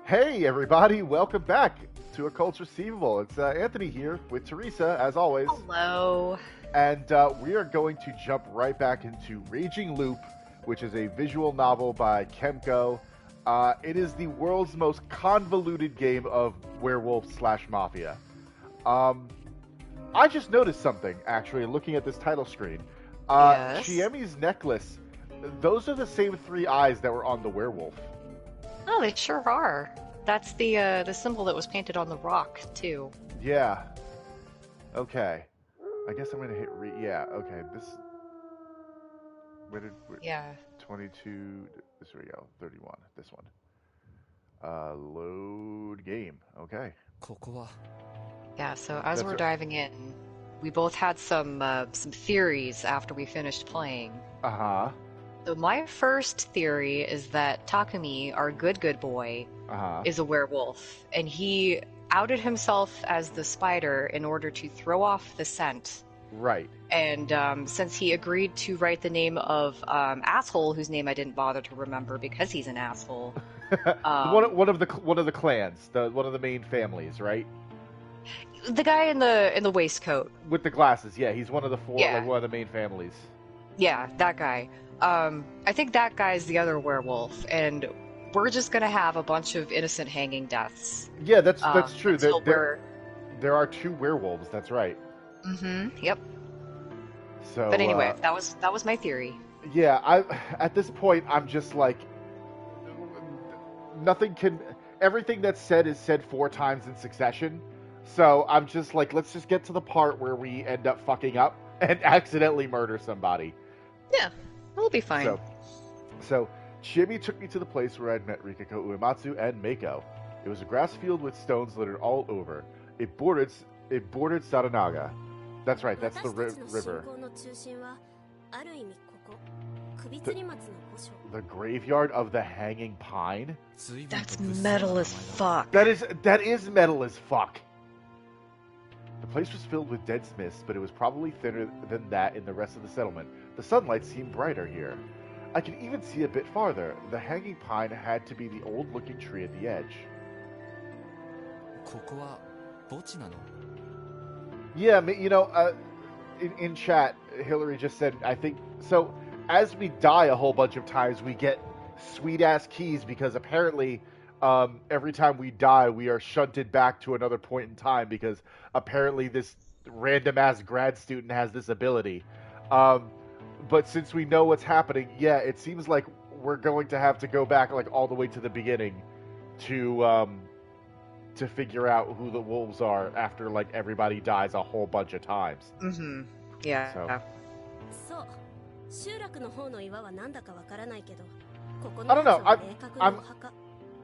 Hey everybody, welcome back to Occults Receivable. It's Anthony here with Theresa, as always. Hello. And we are going to jump right back into Raging Loop, which is a visual novel by Kemco. It is the world's most convoluted game of werewolf/mafia. I just noticed something, actually, looking at this title screen. Yes. Chiemi's necklace, those are the same three eyes that were on the werewolf. Oh, they sure are. That's the symbol that was painted on the rock too. Yeah. Okay. I guess I'm gonna hit yeah, okay. Yeah. 22, this we go, 31, this one. Load game, okay. Yeah, so as we're diving in, we both had some theories after we finished playing. Uh-huh. So my first theory is that Takumi, our good boy, is a werewolf, and he outed himself as the spider in order to throw off the scent. Right. And since he agreed to write the name of asshole, whose name I didn't bother to remember because he's an asshole. one of the clans, one of the main families, right? The guy in the waistcoat with the glasses. Yeah, he's one of the four, yeah. like one of the main families. Yeah, that guy. I think that guy's the other werewolf, and we're just gonna have a bunch of innocent hanging deaths. Yeah, that's true. There are two werewolves. That's right. Mm-hmm. Yep. So, but anyway, that was my theory. Yeah, at this point I'm just like, everything that's said is said 4 times in succession. So I'm just like, let's just get to the part where we end up fucking up and accidentally murder somebody. Yeah, it'll be fine. So Chiemi took me to the place where I'd met Rikako Uematsu and Meiko. It was a grass field with stones littered all over. It bordered Saranaga. That's right, that's the river. The graveyard of the hanging pine? That's metal as fuck. That is metal as fuck. The place was filled with dead smiths, but it was probably thinner than that in the rest of the settlement. The sunlight seemed brighter here. I could even see a bit farther. The hanging pine had to be the old-looking tree at the edge. Yeah, you know, in chat, Hillary just said, I think, so as we die a whole bunch of times, we get sweet-ass keys because apparently every time we die, we are shunted back to another point in time because apparently this random-ass grad student has this ability. But since we know what's happening, yeah, it seems like we're going to have to go back like all the way to the beginning to figure out who the wolves are after like everybody dies a whole bunch of times. Mm-hmm. Yeah. I don't know.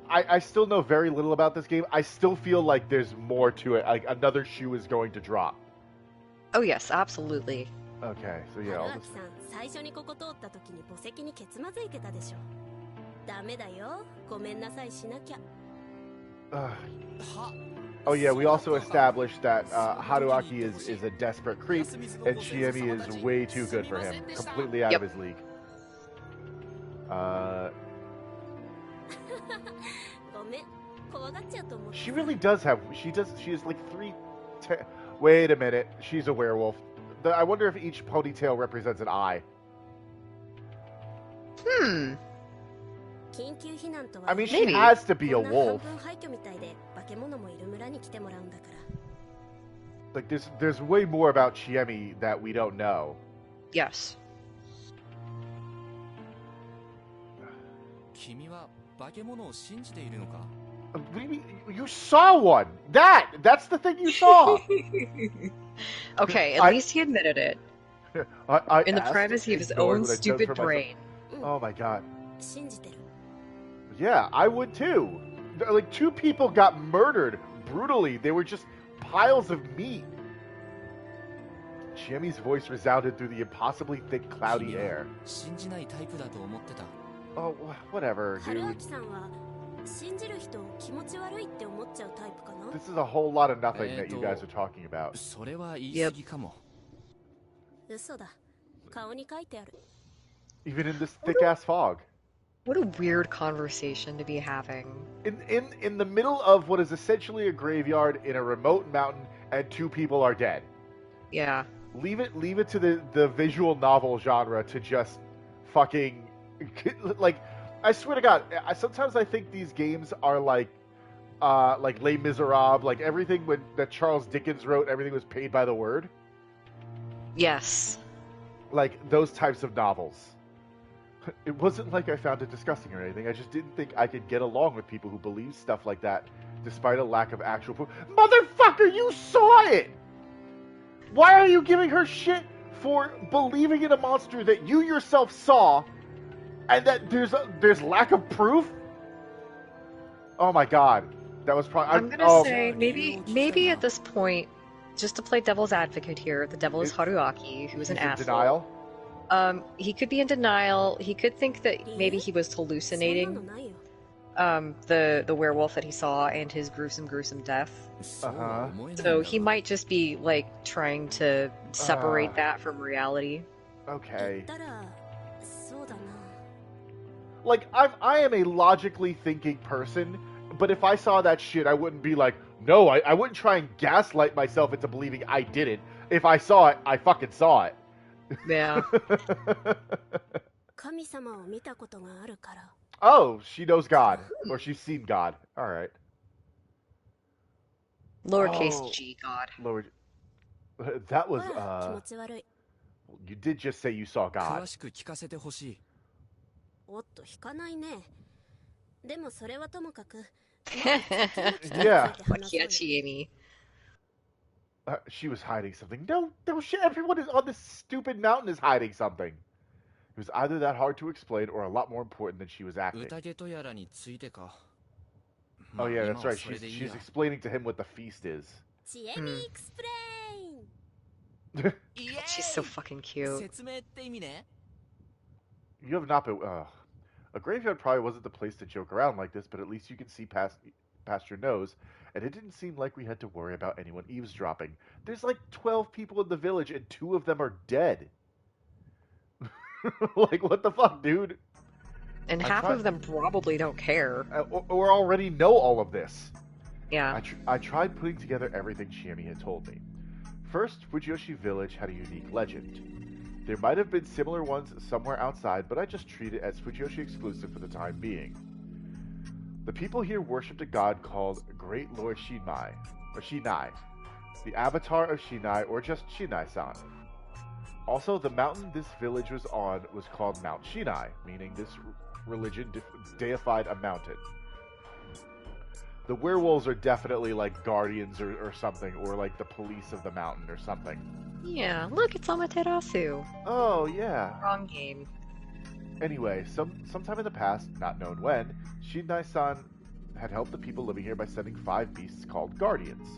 I still know very little about this game. I still feel like there's more to it. Like another shoe is going to drop. Oh yes, absolutely. Okay, so yeah. Oh yeah, we also established that Haruaki is a desperate creep, and Chiemi is way too good for him. Completely out of his league. She really does have. She has like 3. Wait a minute. She's a werewolf. I wonder if each ponytail represents an eye. I mean, she has to be a wolf. Like, there's way more about Chiemi that we don't know. Yes. What do you mean? You saw one! That's the thing you saw! Okay, at least he admitted it. In the privacy of his own stupid brain. Oh my god. Yeah, I would too. Like, 2 people got murdered brutally. They were just piles of meat. Chiemi's voice resounded through the impossibly thick, cloudy air. Oh, whatever, dude. This is a whole lot of nothing that you guys are talking about. Yep. Even in this thick-ass fog. What a weird conversation to be having. In the middle of what is essentially a graveyard in a remote mountain, and 2 people are dead. Yeah. Leave it to the visual novel genre to just fucking like. I swear to God, sometimes I think these games are like Les Miserables, like everything that Charles Dickens wrote, everything was paid by the word. Yes. Like those types of novels. It wasn't like I found it disgusting or anything. I just didn't think I could get along with people who believe stuff like that, despite a lack of actual proof. Motherfucker, you saw it! Why are you giving her shit for believing in a monster that you yourself saw, and that there's lack of proof? Oh my god, that was probably. I'm gonna say maybe at this point, just to play devil's advocate here, the devil is Haruaki, who's an asshole. Denial. He could be in denial. He could think that maybe he was hallucinating the werewolf that he saw and his gruesome death. Uh-huh. So he might just be like trying to separate that from reality. Okay. Like I am a logically thinking person, but if I saw that shit, I wouldn't be like, no, I wouldn't try and gaslight myself into believing I didn't. If I saw it, I fucking saw it. Yeah. Oh, she knows God. Or she's seen God. Alright. Lowercase g God. Lord. That was, you did just say you saw God. Yeah. Chiemi. She was hiding something. No shit. Everyone on this stupid mountain is hiding something. It was either that hard to explain or a lot more important than she was acting. Oh yeah, that's right. She's explaining to him what the feast is. Chiemi explain. She's so fucking cute. You have not been. A graveyard probably wasn't the place to joke around like this, but at least you can see past your nose, and it didn't seem like we had to worry about anyone eavesdropping. There's like 12 people in the village, and 2 of them are dead. Like, what the fuck, dude? And half of them probably don't care. Or already know all of this. Yeah. I tried putting together everything Chiemi had told me. First, Fujiyoshi Village had a unique legend. There might have been similar ones somewhere outside, but I just treat it as Fujiyoshi exclusive for the time being. The people here worshipped a god called Great Lord Shinai, the avatar of Shinai, or just Shinai-san. Also, the mountain this village was on was called Mount Shinai, meaning this religion deified a mountain. The werewolves are definitely like guardians or something, or like the police of the mountain or something. Yeah, look, it's Amaterasu. Oh, yeah. Wrong game. Anyway, sometime in the past, not known when, Shinai-san had helped the people living here by sending 5 beasts called guardians.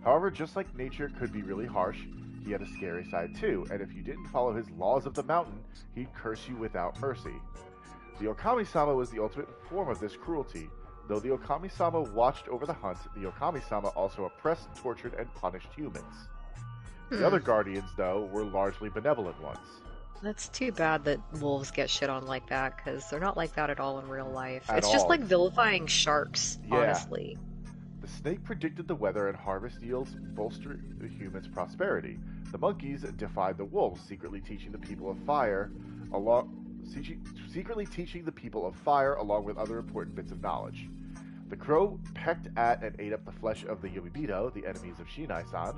However, just like nature could be really harsh, he had a scary side too, and if you didn't follow his laws of the mountain, he'd curse you without mercy. The Okami-sama was the ultimate form of this cruelty. Though the Okami-sama watched over the hunt, the Okami-sama also oppressed, tortured, and punished humans. The other guardians, though, were largely benevolent ones. That's too bad that wolves get shit on like that, because they're not like that at all in real life. It's just like vilifying sharks, honestly. The snake predicted the weather and harvest yields, bolstering the humans' prosperity. The monkeys defied the wolves, secretly teaching the people of fire along with other important bits of knowledge. The crow pecked at and ate up the flesh of the Yomibito, the enemies of Shinai-san.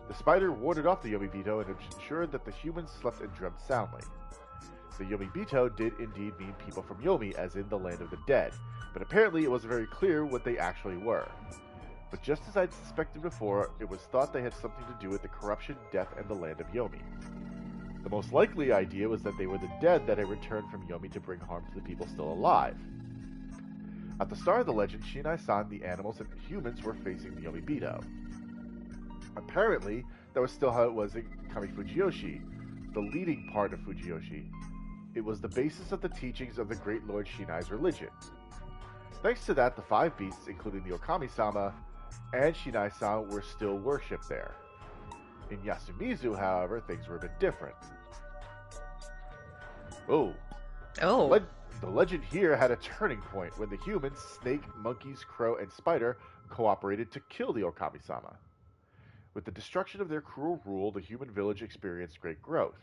The spider warded off the Yomibito and ensured that the humans slept and dreamt soundly. The Yomibito did indeed mean people from Yomi, as in the land of the dead, but apparently it wasn't very clear what they actually were. But just as I'd suspected before, it was thought they had something to do with the corruption, death, and the land of Yomi. The most likely idea was that they were the dead that had returned from Yomi to bring harm to the people still alive. At the start of the legend, Shinai-san, the animals, and humans were facing the Yomibito. Apparently, that was still how it was in Kamifujiyoshi, the leading part of Fujiyoshi. It was the basis of the teachings of the Great Lord Shinai's religion. Thanks to that, the 5 beasts, including the Okami-sama and Shinai-san, were still worshipped there. In Yasumizu, however, things were a bit different. The legend here had a turning point when the humans, snake, monkeys, crow, and spider cooperated to kill the Okami-sama. With the destruction of their cruel rule, the human village experienced great growth.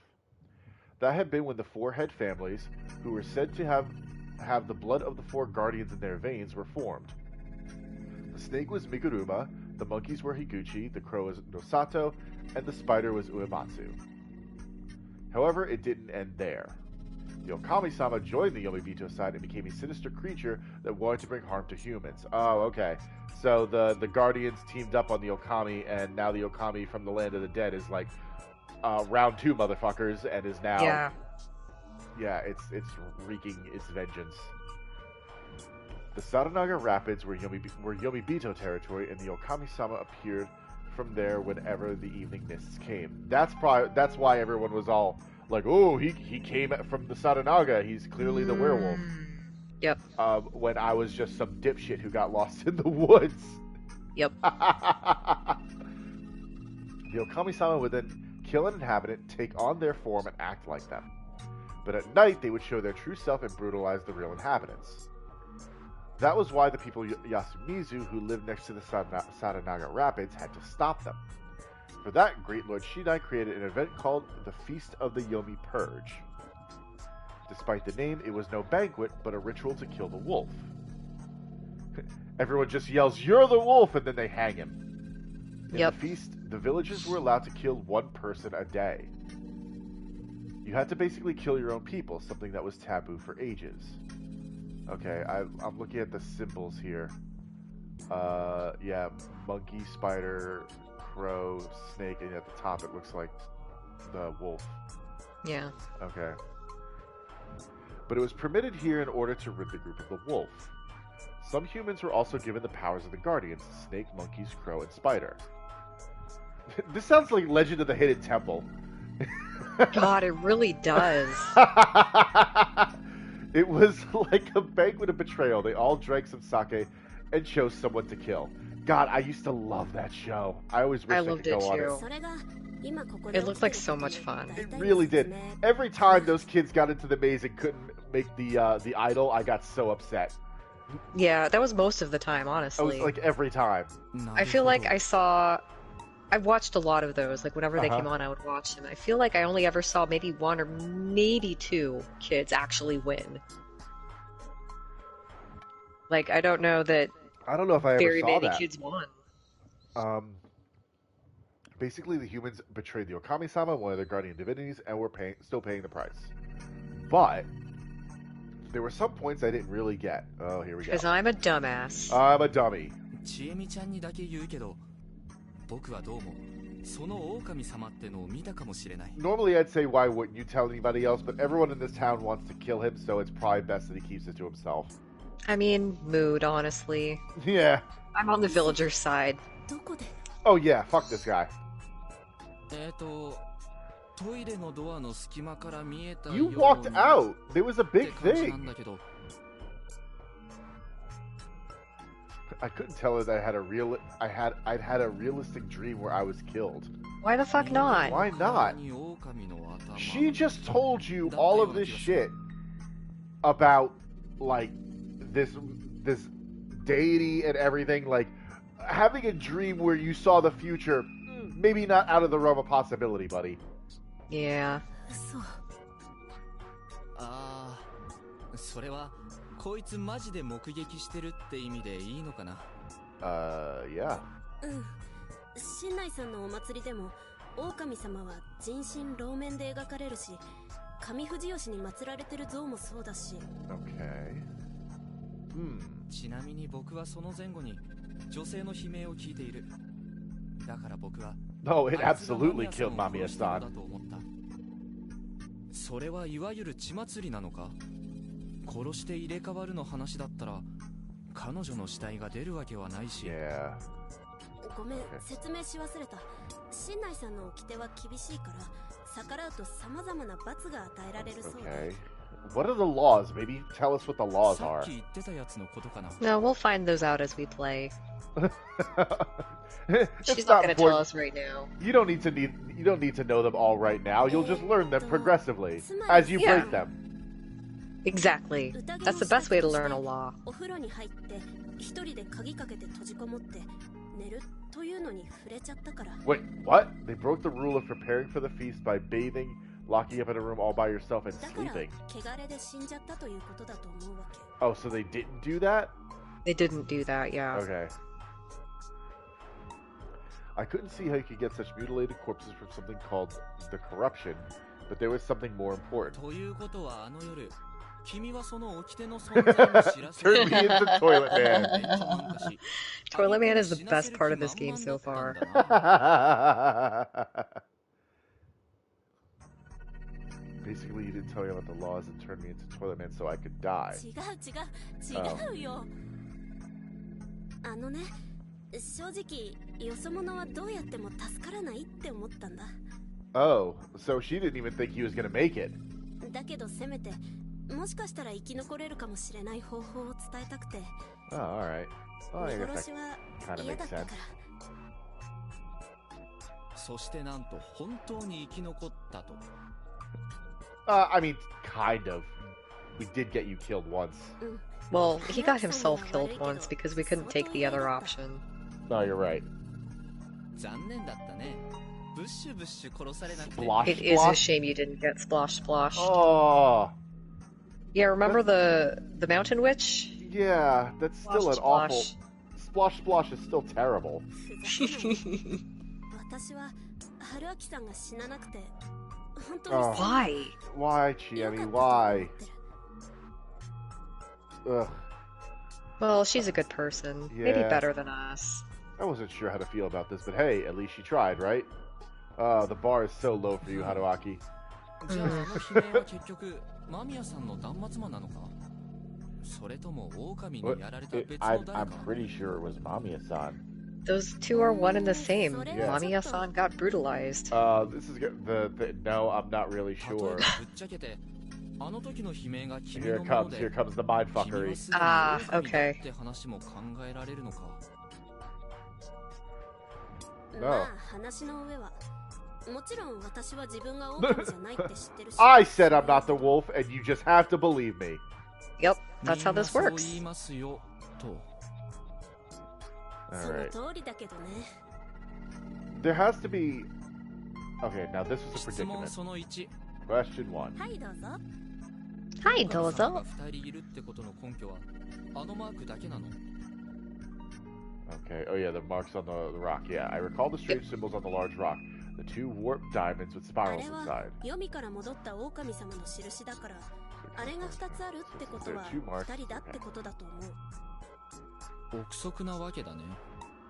That had been when the four head families, who were said to have the blood of the four guardians in their veins, were formed. The snake was Miguruma, the monkeys were Higuchi, the crow was Nosato, and the spider was Uematsu. However, it didn't end there. The Okami-sama joined the Yomibito side and became a sinister creature that wanted to bring harm to humans. Oh, okay. So the Guardians teamed up on the Okami, and now the Okami from the Land of the Dead is like round 2 motherfuckers, and is now... Yeah, it's wreaking its vengeance. The Saranaga Rapids were Yomibito territory, and the Okami-sama appeared from there whenever the evening mists came. That's why everyone was all like, "Oh, he came from the Saranaga. He's clearly the werewolf." Yep. When I was just some dipshit who got lost in the woods. Yep. The Okami-sama would then kill an inhabitant, take on their form, and act like them. But at night, they would show their true self and brutalize the real inhabitants. That was why the people Yasumizu, who lived next to the Saranaga Rapids, had to stop them. For that, Great Lord Shinai created an event called the Feast of the Yomi Purge. Despite the name, it was no banquet, but a ritual to kill the wolf. Everyone just yells, "You're the wolf!" and then they hang him. In the feast, the villagers were allowed to kill 1 person a day. You had to basically kill your own people, something that was taboo for ages. Okay, I'm looking at the symbols here. Yeah, monkey, spider, crow, snake, and at the top it looks like the wolf. Yeah. Okay. But it was permitted here in order to rid the group of the wolf. Some humans were also given the powers of the guardians: snake, monkeys, crow, and spider. This sounds like Legend of the Hidden Temple. God, it really does. It was like a banquet of betrayal. They all drank some sake and chose someone to kill. God, I used to love that show. I always wished I could go on it. It looked like so much fun. It really did. Every time those kids got into the maze and couldn't make the idol, I got so upset. Yeah, that was most of the time, honestly. It was like every time. I feel like I watched a lot of those. Like, whenever they came on, I would watch them. I feel like I only ever saw maybe 1 or maybe 2 kids actually win. Like, I don't know if I ever saw that. Very many kids won. Basically, the humans betrayed the Okami-sama, one of their guardian divinities, and were still paying the price. But there were some points I didn't really get. Oh, here we go. Because I'm a dumbass. I'm a dummy. Normally I'd say, why wouldn't you tell anybody else, but everyone in this town wants to kill him, so it's probably best that he keeps it to himself. I mean, mood, honestly. Yeah. I'm on the villager's side. Oh yeah, fuck this guy. You walked out! There was a big thing! I couldn't tell her that I'd had a realistic dream where I was killed. Why the fuck not? Why not? She just told you all of this shit about, like, this deity and everything. Like, having a dream where you saw the future, maybe not out of the realm of possibility, buddy. Yeah. Yeah. 新内さんのお祭りでも狼様は人身露面で描かれるし、上藤吉に祀られてる像もそうだし。Okay. ちなみに僕はその前後に女性の悲鳴を聞いている。だから僕は Oh, it absolutely killed Mamiya-san. それはいわゆる血祭りなのか？殺して入れ替わるの話だったら彼女の死体が出るわけはないし。Yeah. ごめん、説明し忘れた。新内さんの掟は厳しいから逆らうと様々な罰が与えられるそうで。What are the laws? Maybe tell us what the laws are. No, we'll find those out as we play. She's not going to tell us right now. You don't need to know them all right now. You'll just learn them progressively as you break them. Exactly. That's the best way to learn a law. Wait, what? They broke the rule of preparing for the feast by bathing, locking up in a room all by yourself, and sleeping. Oh, so they didn't do that? They didn't do that, yeah. Okay. I couldn't see how you could get such mutilated corpses from something called the corruption, but there was something more important. Turned me into Toilet Man. Toilet Man is the best part of this game so far. Basically, you didn't tell me about the laws and turned me into Toilet Man so I could die. Oh, so she didn't even think he was gonna make it. Oh, alright. Well, I guess that kind of makes sense. I mean, kind of. We did get you killed once. Well, he got himself killed once because we couldn't take the other option. No, you're right. Splosh, it is a shame you didn't get splashed. Oh. Yeah, remember the mountain witch? Yeah, that's still an awful... Splosh is still terrible. Oh. Why? Why, Chiemi? Why? Ugh. Well, she's a good person. Yeah. Maybe better than us. I wasn't sure how to feel about this, but hey, at least she tried, right? The bar is so low for you, Haruaki. I'm pretty sure it was Mamiya-san. Those two are one and the same. Yeah. Mamiya-san got brutalized. This is no, I'm not really sure. Here comes the mindfuckery. Ah, okay. No. I said I'm not the wolf, and you just have to believe me. Yep, that's how this works. Alright. There has to be... Okay, now this is a predicament. Question 1. Hi, Dozo. Okay, oh yeah, the marks on the rock. Yeah, I recall the strange symbols on the large rock. The 2 warped diamonds with spirals inside. There are 2 marks.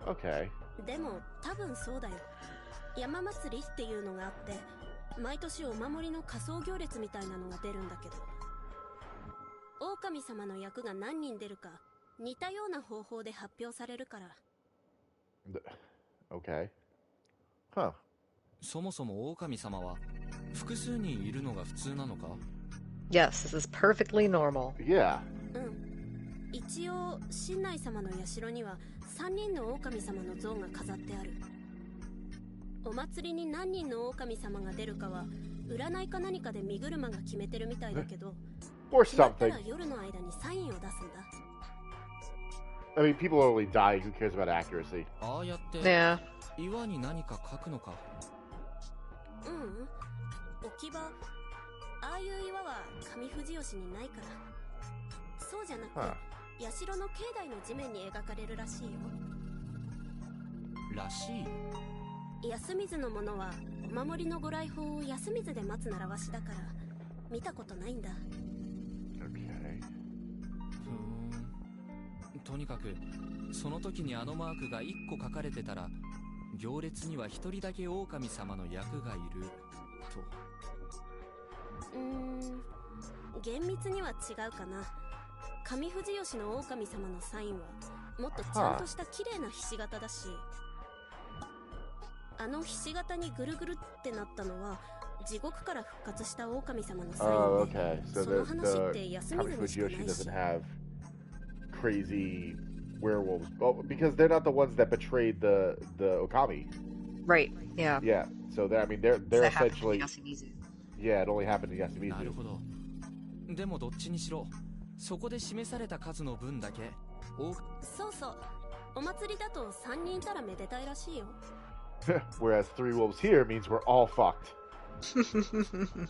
Okay. Okay. Huh. Yes, this is perfectly normal. Yeah. Or something. I mean, people are only dying. Who cares about accuracy? Yeah. Huh. 安水のものはお守りのご来訪を安水で待つ習わしだから見たことないんだ。Okay. とにかくその時にあのマークが1個書かれてたら行列には1人だけ狼様の役がいると。厳密には違うかな。上藤吉の狼様のサインはもっとちゃんとした綺麗なひし形だし、あのひし形にぐるぐるってなったのは地獄から復活した狼様のサインで、okay. So その話って安水にしかない Kamifuji し。 doesn't have crazy werewolves. Well, because they're not the ones that betrayed the Okami. Right, yeah. Yeah, so they're essentially... Yasumizu. Yeah, it only happened to Yasumizu. なるほど。でもどっちにしろ、そこで示された数の分だけ、そうそう。お祭りだと3人いたらめでたいらしいよ。Whereas 3 wolves here means we're all fucked.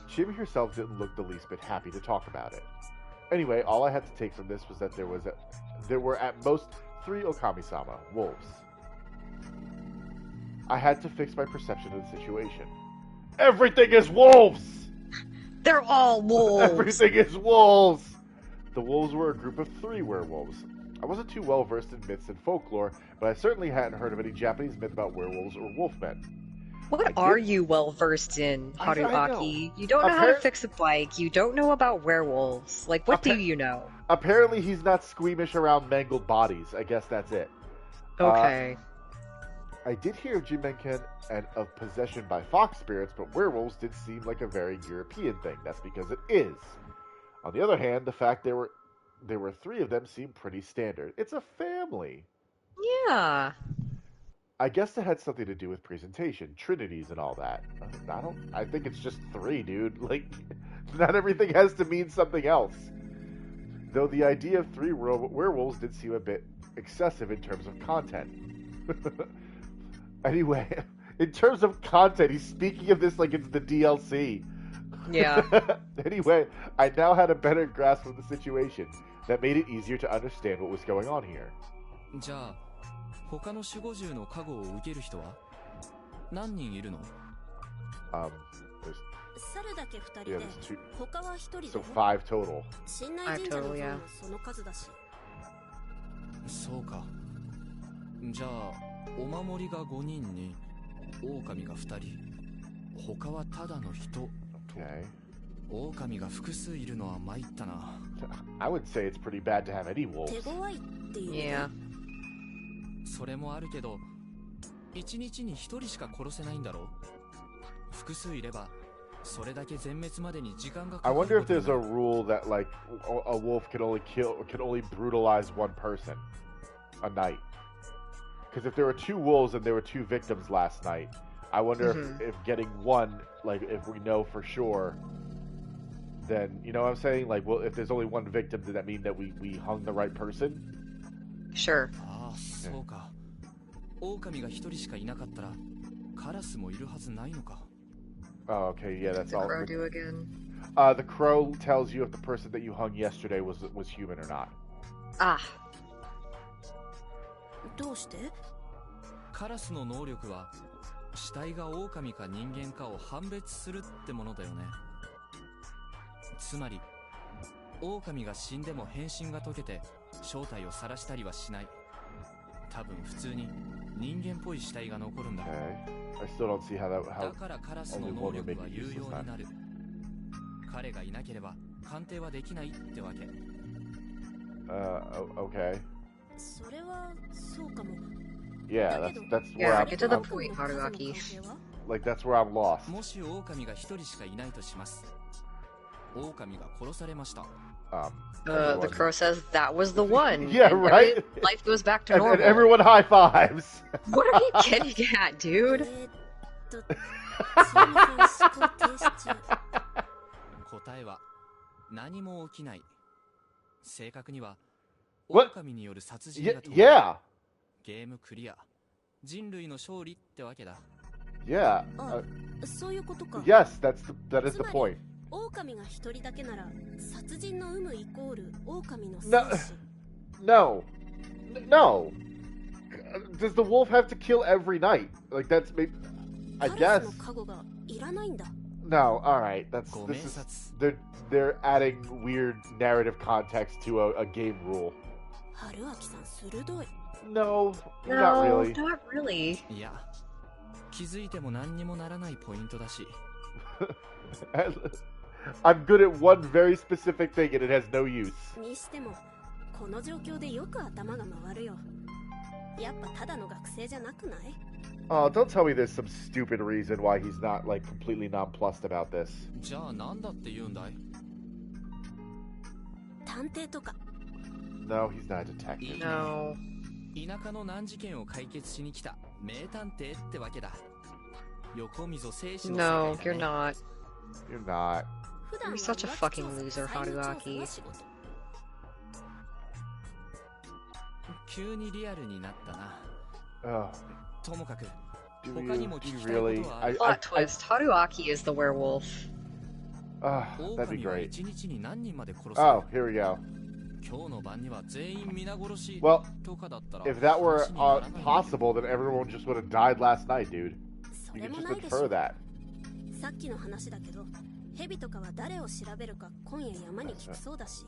Chiemi herself didn't look the least bit happy to talk about it. Anyway, all I had to take from this was that there were at most 3 Okami-sama, wolves. I had to fix my perception of the situation. Everything is wolves! They're all wolves! Everything is wolves! The wolves were a group of 3 werewolves. I wasn't too well versed in myths and folklore, but I certainly hadn't heard of any Japanese myth about werewolves or wolfmen. What are you well versed in, Haruaki? You don't know how to fix a bike. You don't know about werewolves. Like, what do you know? Apparently, he's not squeamish around mangled bodies. I guess that's it. Okay. I did hear of Jinmenken and of possession by fox spirits, but werewolves did seem like a very European thing. That's because it is. On the other hand, the fact there were 3 of them seemed pretty standard. It's a family. Yeah. I guess that had something to do with presentation, trinities and all that. I think it's just 3, dude. Like, not everything has to mean something else. Though the idea of 3 werewolves did seem a bit excessive in terms of content. Anyway, in terms of content, he's speaking of this like it's the DLC. Yeah. Anyway, I now had a better grasp of the situation. That made it easier to understand what was going on here. じゃあ、他の守護獣の加護を受ける人は何人いるの？ 猿だけ2人で、他は1人で。So 5 total. 信内神社の像もその数だし。そうか。じゃあ、お守りが5人に、狼が2人、他はただの人と。狼が複数いるのは参ったな。I would say it's pretty bad to have any wolves. 手強いっていう。Yeah. それもあるけど、1日に1人しか殺せないんだろ？複数いれば、それだけ全滅までに時間がかかる。I wonder if there's a rule that like a wolf can only brutalize one person a night. Because if there were 2 wolves and there were 2 victims last night, I wonder if getting one, like if we know for sure, then you know what I'm saying? Like, well, if there's only 1 victim, does that mean that we hung the right person? Sure. ああ、そうか。狼が1人しかいなかったら、カラスもいるはずないのか。Oh, okay, yeah, that's all. What does the crow do again? The crow tells you if the person that you hung yesterday was human or not. Ah. どうして？カラスの能力は死体が狼か人間かを判別するってものだよね。つまり狼が死んでも変身が解けて正体を晒したりはしない。多分普通に人間っぽい死体が残るんだ。I still don't see how だからカラスの能力は有用になる。彼がいなければ鑑定はできないってわけ。Okay. それはそうかも。Yeah, that's where I'm. Get to the point, Haruaki. Like that's where I'm lost. もし狼が1人しかいないとします。狼が殺されました。The crow says that was the one. Yeah, right? Life goes back to normal. And everyone high fives. What are you getting at, dude? 答えは何も起きない。正確には狼による殺人だと。Yeah. ゲームクリア。人類の勝利ってわけだ。Yeah. そういうことか。Yes, that is the point. 狼が1人だけなら殺人の有無イコール狼の戦士。No. Does the wolf have to kill every night? Like that's maybe. I guess. カラスの加護がいらないんだ。No, all right. They're adding weird narrative context to a game rule. 春明さん鋭い。No, not really. Not really. いや、気づいても何にもならないポイントだし。I'm good at one very specific thing and it has no use. にしても、この状況でよく頭が回るよ。やっぱただの学生じゃなくない？ Oh, don't tell me there's some stupid reason why he's not like completely nonplussed about this. じゃあなんだって言うんだい？探偵とか。No, he's not a detective. No. 田舎の難事件を解決しに来た名探偵ってわけだ。横溝正史の世界だね。No, you're not. You're not. You're such a fucking loser, Haruaki. 急にリアルになったな。 Oh. ともかく Do 他にも you 聞きたい really? ことはある。 Plot twist: Haruaki is the werewolf. That'd be 狼は great. 一日に何人まで殺す Oh, here we go. 今日の晩には全員皆殺し Well, とかだったら if that were 話にならない。 possible, then everyone just would have died last night, dude. そ You れ can も just ないでしょ infer that. さっきの話だけど蛇とかは誰を調べるか今夜山に聞くそうだし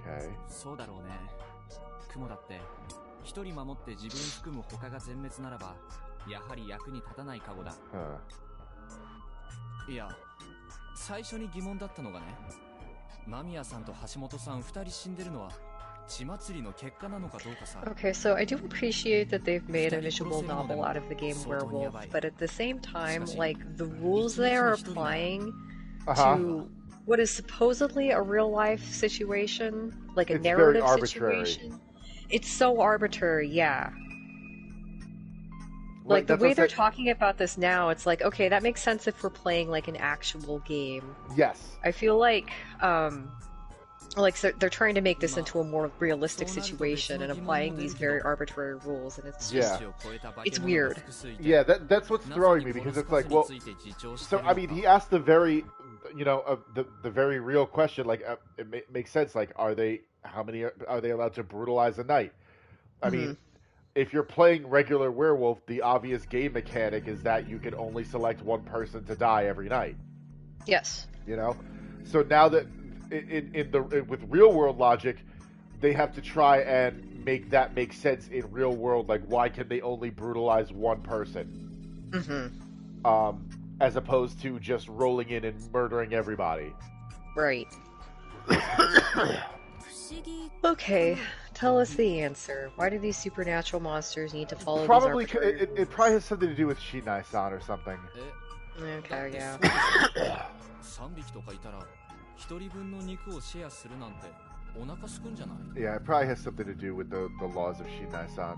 Okay. そうだろうね。雲だって一人守って自分含む他が全滅ならばやはり役に立たないカゴだ。 Huh. いや、最初に疑問だったのがね、間宮さんと橋本さん二人死んでるのは血祭りの結果なのかどうかさ。 Okay, so I do appreciate that they've made a visual novel out of the game Werewolf, but at the same time, like, the rules they are applying to what is supposedly a real-life situation, like a It's narrative very arbitrary. situation, it's so arbitrary, yeah. Right, Like, the that's way what they're I'm saying. talking about this now, it's like, okay, that makes sense if we're playing, like, an actual game. Yes. I feel like so they're trying to make this into a more realistic situation and applying these very arbitrary rules, and it's just, it's weird. Yeah, that's what's throwing me, because it's like, well, so I mean, he asked the very, the very real question. Like, it makes sense. Like, how many are they allowed to brutalize a night? I mean, if you're playing regular werewolf, the obvious game mechanic is that you can only select one person to die every night. Yes. You know, so now that with real world logic, they have to try and make that make sense in real world. Like, why can they only brutalize one person? As opposed to just rolling in and murdering everybody. Right. Okay, tell us the answer. Why do these supernatural monsters need to follow Probably these arbitrary it probably has something to do with Shinai-san or something. Okay, yeah. 3匹とかいたら1人分の肉をシェアするなんてお腹すくんじゃない？ Yeah, it probably has something to do with the laws of Shinai-san.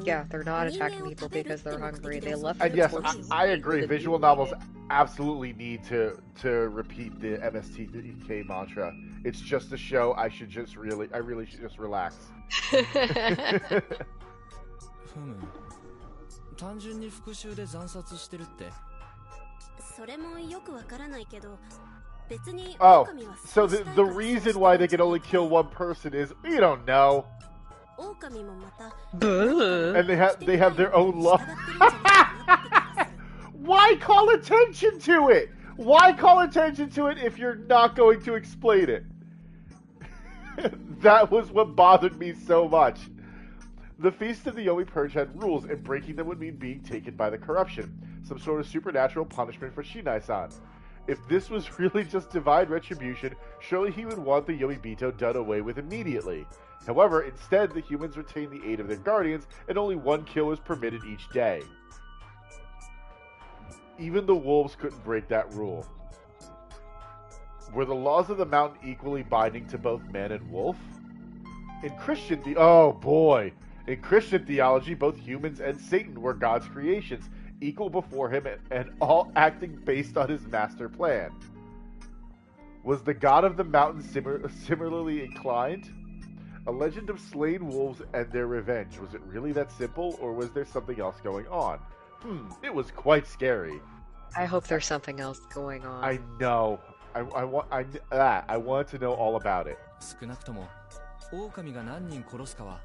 Yeah, they're not attacking people because they're hungry. They left And the yes, corpses I for agree. the Visual people novels to eat absolutely need to repeat the MSTK mantra. It's just a show. I really should just relax. ふむ。単純に復讐で惨殺してるって。それもよくわからないけど別に Oh, so the reason why they can only kill one person is you don't know. 狼もまた And they have their own law. Why call attention to it? Why call attention to it if you're not going to explain it? That was what bothered me so much. The Feast of the Yomi Purge had rules, and breaking them would mean being taken by the corruption, some sort of supernatural punishment for Shinai-san. If this was really just divine retribution, surely he would want the Yomibito done away with immediately. However, instead, the humans retained the aid of their guardians, and only one kill was permitted each day. Even the wolves couldn't break that rule. Were the laws of the mountain equally binding to both man and wolf? In Christian theology, both humans and Satan were God's creations, equal before him and all acting based on his master plan. Was the god of the mountain similarly inclined? A legend of slain wolves and their revenge. Was it really that simple, or was there something else going on? It was quite scary. I hope there's something else going on. I know. I wanted to know all about it. 少なくとも狼が何人殺すかは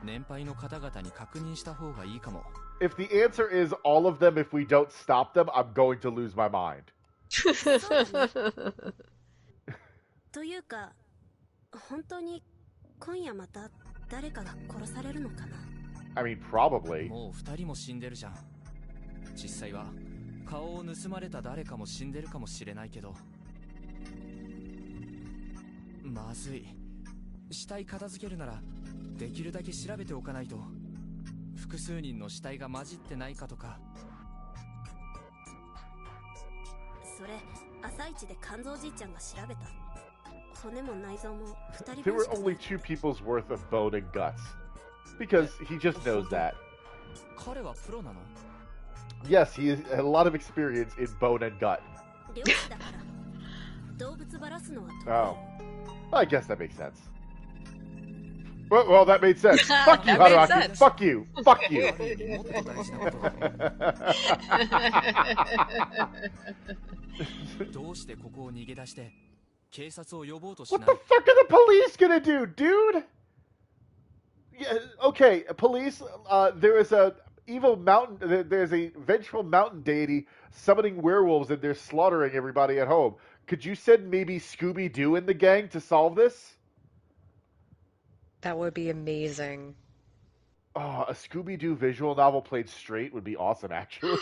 年配の方々に確認した方がいいかも。 If the answer is all of them if we don't stop them, I'm going to lose my mind. というか本当に今夜また誰かが殺されるのかな I mean, probably. もう2人も死んでるじゃん。実際は顔を盗まれた誰かも死んでるかもしれないけど。まずい。死体片付けるならできるだけ調べておかないと。複数人の死体が混じってないかとか。それ朝一で肝臓じいちゃんが調べた。骨も内臓も2人 There 分 were しかない only 2 people's worth of bone and guts. Because he just knows that. 彼はプロなの？ Yes, he has a lot of experience in bone and gut. Oh. I guess that makes sense. Well, that made sense. Fuck you, Haruaki. Fuck you. Fuck you. What the fuck are the police gonna do, dude? Yeah, okay, police, there is a evil mountain, there's a vengeful mountain deity summoning werewolves and they're slaughtering everybody at home. Could you send maybe Scooby-Doo in the gang to solve this? That would be amazing. Oh, a Scooby-Doo visual novel played straight would be awesome, actually.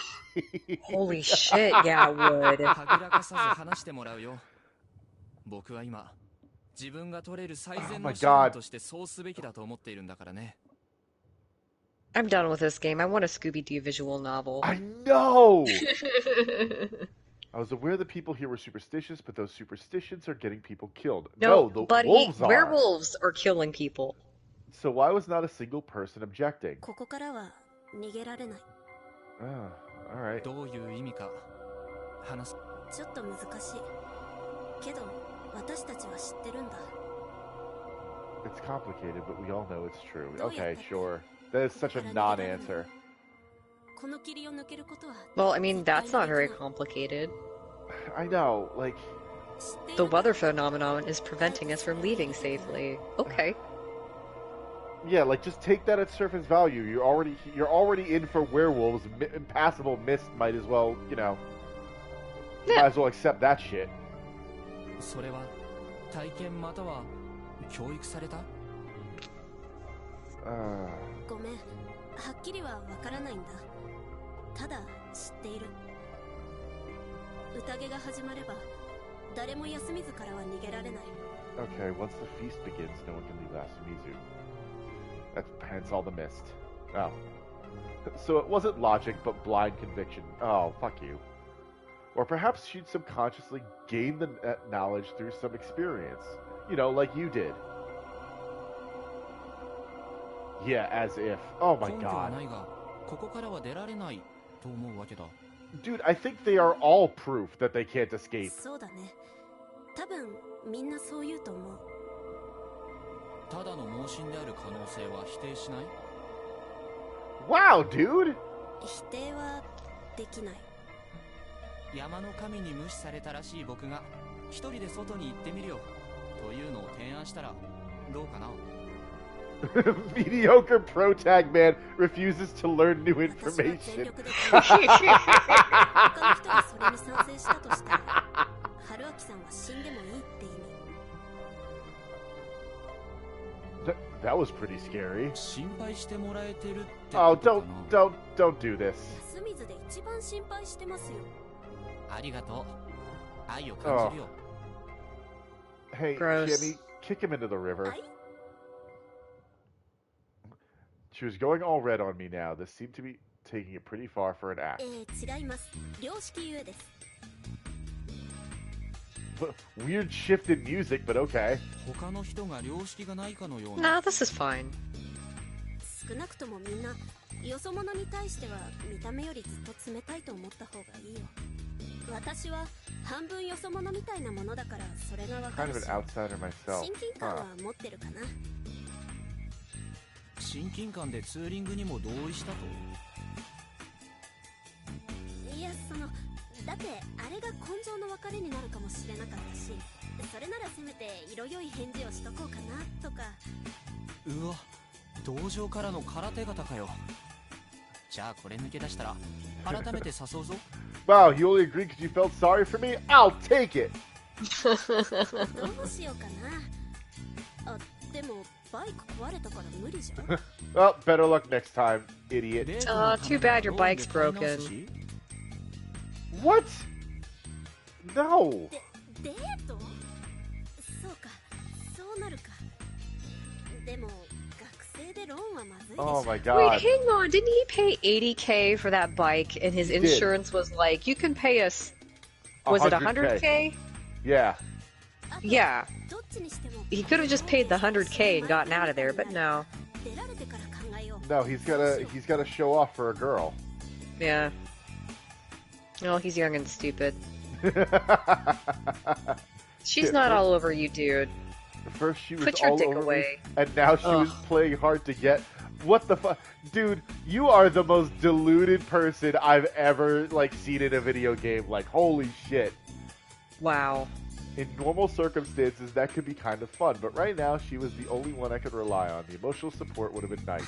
Holy shit, yeah, it would. Oh my god. I'm done with this game. I want a Scooby-Doo visual novel. I know! I was aware the people here were superstitious, but those superstitions are getting people killed. No, the wolves are. Werewolves are killing people. So why was not a single person objecting? Oh, alright. It's complicated, but we all know it's true. Okay, sure. That is such a non-answer. Well, I mean, that's not very complicated. I know, like... The weather phenomenon is preventing us from leaving safely. Okay. Yeah, like, just take that at surface value. You're already in for werewolves. Impassable mist might as well, you know... Yeah. Might as well accept that shit. Okay, once the feast begins, no one can leave Yasumizu. That's hence all the mist. Oh. So it wasn't logic, but blind conviction. Oh, fuck you. Or perhaps she'd subconsciously gain the knowledge through some experience. You know, like you did. Yeah, as if. Oh my god. Dude, I think they are all proof that they can't escape. Wow, dude! Mediocre pro-tag man refuses to learn new information. That was pretty scary. Oh, don't do this. Oh. Hey, Chiemi, kick him into the river. She was going all red on me now. This seemed to be taking it pretty far for an act. Weird shift in music, but okay. Nah, this is fine. Kind of an outsider myself. Huh. Wow, you only agreed because you felt sorry for me? I'll take it! Well, better luck next time, idiot. Too bad your bike's broken. What? No! Oh my god. Wait, hang on. Didn't he pay $80K for that bike and his insurance was like, you can pay us, was it $100K? Yeah. Yeah. He could have just paid the $100K and gotten out of there, but no. No, he's gotta show off for a girl. Yeah. Oh, he's young and stupid. She's not all over you, dude. First she was Put your all dick over away. me, and now she was playing hard to get. What the fuck? Dude, you are the most deluded person I've ever, seen in a video game. Like, holy shit. Wow. In normal circumstances, that could be kind of fun, but right now, she was the only one I could rely on. The emotional support would have been nice.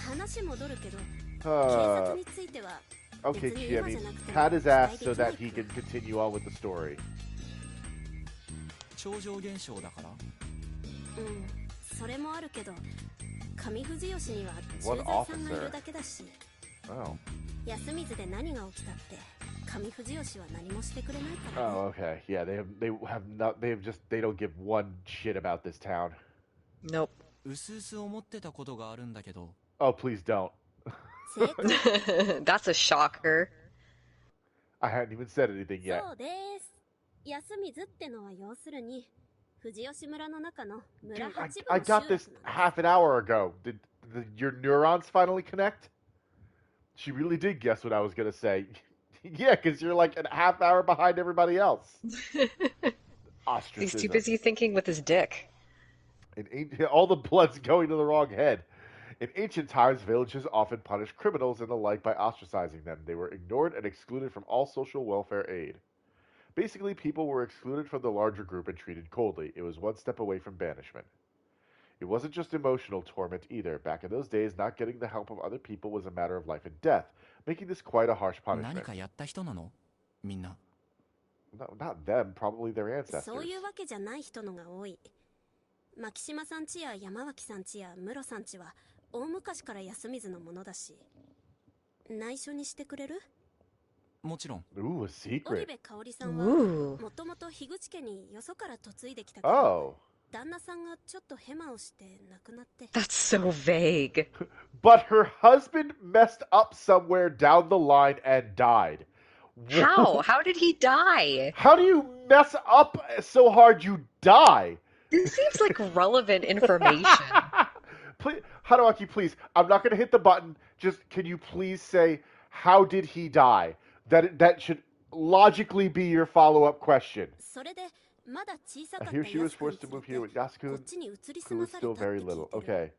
Okay, Chiemi, pat his ass so that he can continue on with the story. 超常現象だから？それもあるけど、上藤吉には駐在さんがいるだけだし。安水で何が起きたって、上藤吉は何もしてくれないから。Oh, okay. Yeah, they don't give one shit about this town. Nope. うすうす思ってたことがあるんだけど。Oh, please don't. That's a shocker. I hadn't even said anything yet. そうです。安水ってのは要するに、藤吉村の中の村八分の I got this half an hour ago. Did your neurons finally connect? She really did guess what I was going to say. Yeah, because you're like a half hour behind everybody else. Ostracism. He's too busy thinking with his dick. All the blood's going to the wrong head. In ancient times, villages often punished criminals and the like by ostracizing them. They were ignored and excluded from all social welfare aid. Basically, people were excluded from the larger group and treated coldly. It was one step away from banishment. It wasn't just emotional torment either. Back in those days, not getting the help of other people was a matter of life and death, making this quite a harsh punishment. 何かやった人なの？みんな。Not them, probably their ancestors. そういうわけじゃない人のが多い。牧島さんちや山脇さんちや室さんちは大昔から安水のものだし、内緒にしてくれる？もちろん。Ooh, a secret. 織部香織さんはもともと樋口家によそから嫁いできたけど。Oh. 旦那さんがちょっとヘマをして亡くなって。That's so vague. But her husband messed up somewhere down the line and died. How? How did he die? How do you mess up so hard you die? This seems like relevant information. Please, Haruaki, please. I'm not going to hit the button. Just, can you please say, how did he die? That should logically be your follow-up question. Here she was forced to move here with Yasuku, who was still very little. Okay. ...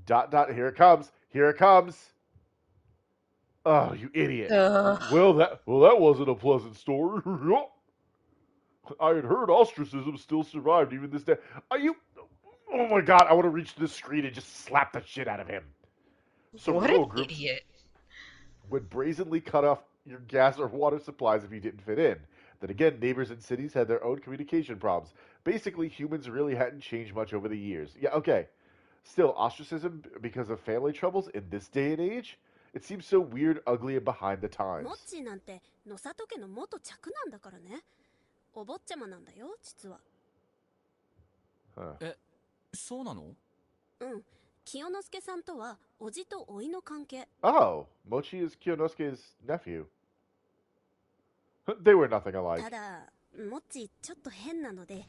Here it comes. Here it comes. Oh, you idiot. Well, that wasn't a pleasant story. I had heard ostracism still survived even this day. Are you... Oh my god, I want to reach this screen and just slap the shit out of him. What an idiot. Would brazenly cut off your gas or water supplies if you didn't fit in. Then again, neighbors in cities had their own communication problems. Basically, humans really hadn't changed much over the years. Yeah, okay. Still, ostracism because of family troubles in this day and age? It seems so weird, ugly, and behind the times. モッチーなんて野里家の元嫡男だからね。お坊ちゃまなんだよ、実は。え、そうなの？うん。清之助さんとはおじとおいの関係。Oh, Mochi is Kiyonosuke's nephew. They were nothing alike. ただ、モッチーちょっと変なので、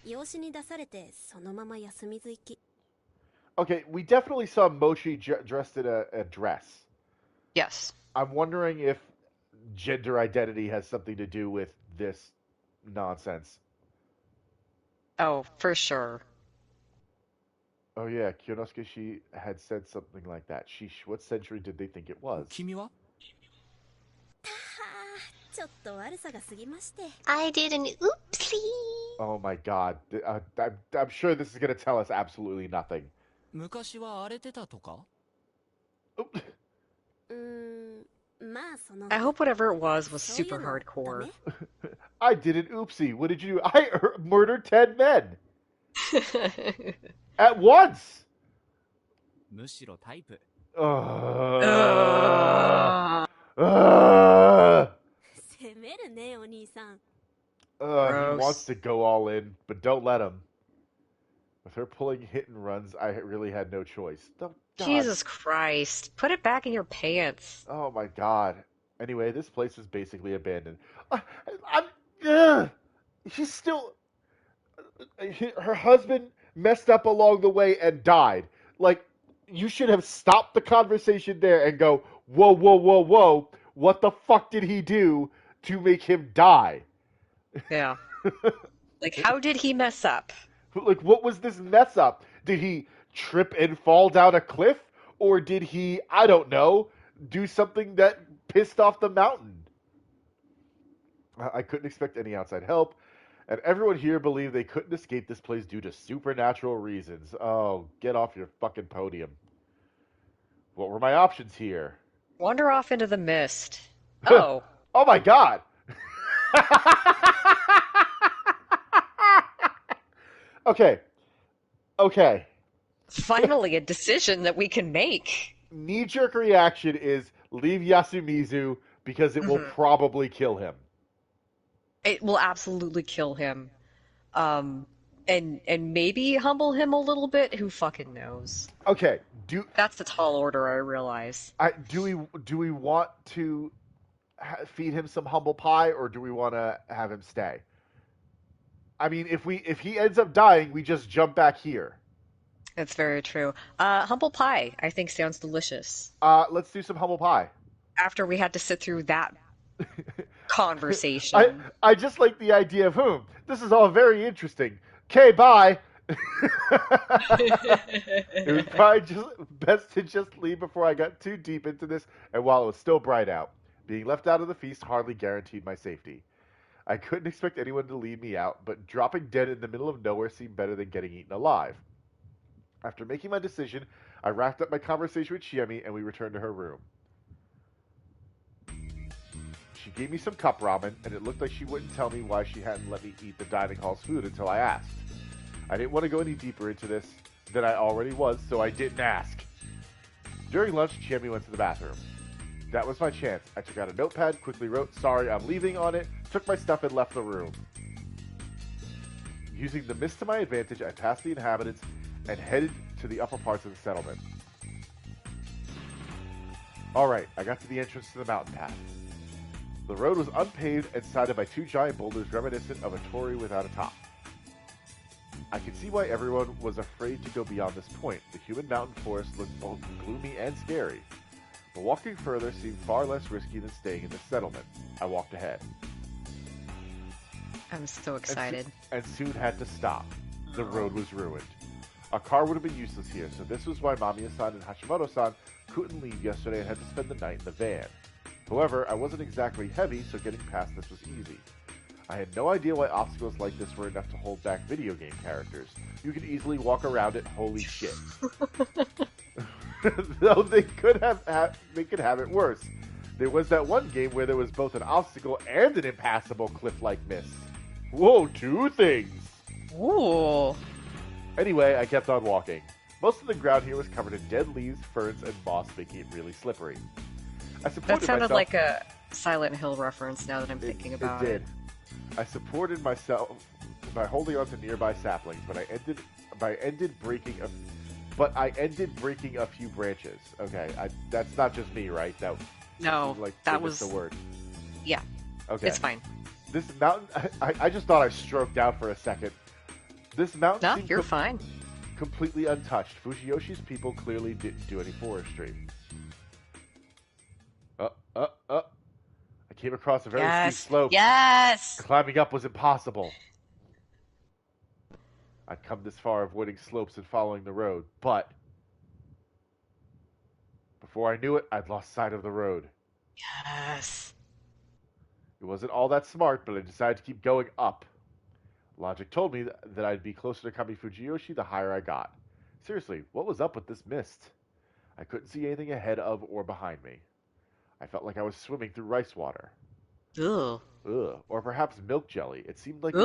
養子に出されてそのまま休みず行き。Okay, we definitely saw Mochi dressed in a dress. Yes. I'm wondering if gender identity has something to do with this nonsense. Oh, for sure. Oh yeah, Kiyonosuke, she had said something like that. What century did they think it was? 君は？ちょっと悪さが過ぎまして。I did an oopsie. Oh my god. I'm sure this is going to tell us absolutely nothing. 昔は荒れてたとか？まあその。I hope whatever it was super hardcore. I did an oopsie. What did you do? I murdered 10 men. At once. むしろタイプ。攻めるね、お兄さん。He wants to go all in, but don't let him. With her pulling hit and runs, I really had no choice. Jesus Christ. Put it back in your pants. Oh my god. Anyway, this place is basically abandoned. She's still... Her husband messed up along the way and died. Like, you should have stopped the conversation there and go, whoa, whoa, whoa, whoa. what the fuck did he do to make him die? Yeah. Like, how did he mess up? Like, what was this mess up? Did he trip and fall down a cliff? Or did he, I don't know, do something that pissed off the mountain? I couldn't expect any outside help, and everyone here believed they couldn't escape this place due to supernatural reasons. Oh, get off your fucking podium. What were my options here? Wander off into the mist. Oh. Oh my god! Okay. Finally, a decision that we can make. Knee-jerk reaction is leave Yasumizu because it will probably kill him. It will absolutely kill him. And maybe humble him a little bit. Who fucking knows? Okay. That's a tall order, I realize. Do we want to feed him some humble pie, or do we want to have him stay? I mean, if he ends up dying, we just jump back here. That's very true. Humble pie, I think, sounds delicious. Let's do some humble pie. After we had to sit through that conversation. I just like the idea of this is all very interesting. Okay, bye. It was probably best to just leave before I got too deep into this, and while it was still bright out. Being left out of the feast hardly guaranteed my safety. I couldn't expect anyone to lead me out, but dropping dead in the middle of nowhere seemed better than getting eaten alive. After making my decision, I wrapped up my conversation with Chiemi, and we returned to her room. She gave me some cup ramen, and it looked like she wouldn't tell me why she hadn't let me eat the dining hall's food until I asked. I didn't want to go any deeper into this than I already was, so I didn't ask. During lunch, Chiemi went to the bathroom. That was my chance. I took out a notepad, quickly wrote, "Sorry, I'm leaving" on it, took my stuff, and left the room. Using the mist to my advantage, I passed the inhabitants and headed to the upper parts of the settlement. Alright, I got to the entrance to the mountain path. The road was unpaved and sided by two giant boulders reminiscent of a torii without a top. I could see why everyone was afraid to go beyond this point. The human mountain forest looked both gloomy and scary. But walking further seemed far less risky than staying in the settlement. I walked ahead. I'm so excited. And soon had to stop. The road was ruined. A car would have been useless here, so this was why Mamiya-san and Hashimoto-san couldn't leave yesterday and had to spend the night in the van. However, I wasn't exactly heavy, so getting past this was easy. I had no idea why obstacles like this were enough to hold back video game characters. You could easily walk around it, holy shit. Though they could have it worse. There was that one game where there was both an obstacle and an impassable cliff-like mist. Whoa, two things! Ooh. Anyway, I kept on walking. Most of the ground here was covered in dead leaves, ferns, and moss, making it really slippery. That sounded like a Silent Hill reference now that I'm thinking about it. It did. I supported myself by holding on to nearby saplings, but I ended breaking a few branches. Okay, that's not just me, right? That was the word. Yeah. Okay. It's fine. This mountain, I just thought I stroked out for a second. This mountain seemed you're fine. Completely untouched. Fujiyoshi's people clearly didn't do any forestry. I came across a very steep slope. Yes! Climbing up was impossible. I'd come this far avoiding slopes and following the road, but before I knew it, I'd lost sight of the road. Yes. It wasn't all that smart, but I decided to keep going up. Logic told me that I'd be closer to Kami Fujiyoshi the higher I got. Seriously, what was up with this mist? I couldn't see anything ahead of or behind me. I felt like I was swimming through rice water. Ugh. Ugh. Or perhaps milk jelly. It seemed like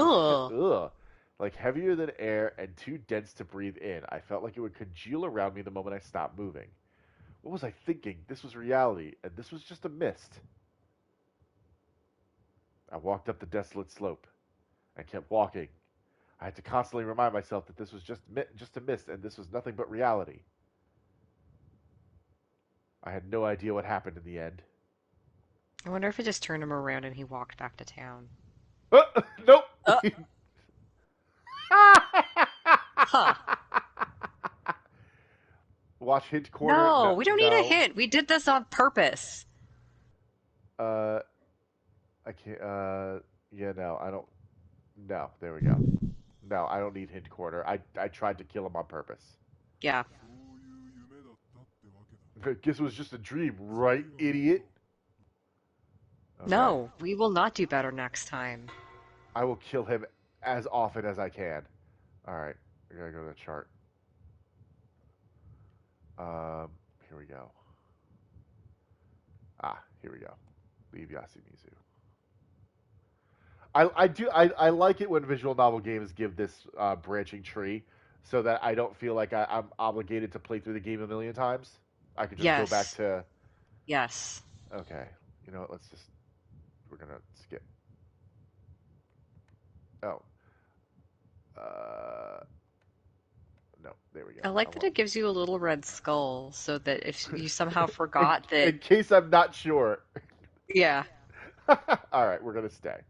like heavier than air and too dense to breathe in. I felt like it would congeal around me the moment I stopped moving. What was I thinking? This was reality, and this was just a mist. I walked up the desolate slope and kept walking. I had to constantly remind myself that this was just a mist, and this was nothing but reality. I had no idea what happened in the end. I wonder if it just turned him around and he walked back to town. Nope. Huh. Watch hint corner. No, we don't need a hint. We did this on purpose. I can't. Yeah, no, I don't. No, there we go. No, I don't need hint corner. I tried to kill him on purpose. Yeah. I guess it was just a dream, right, idiot? Okay. No, we will not do better next time. I will kill him as often as I can. Alright, I gotta go to the chart. Here we go. Here we go. Leave Yasumizu. I like it when visual novel games give this branching tree, so that I don't feel like I'm obligated to play through the game a million times. I could just go back to... Yes. Okay. You know what, we're gonna skip. Oh. No, there we go. I like that it gives you a little red skull, so that if you somehow forgot that... In case I'm not sure. Yeah. Alright, we're gonna stay.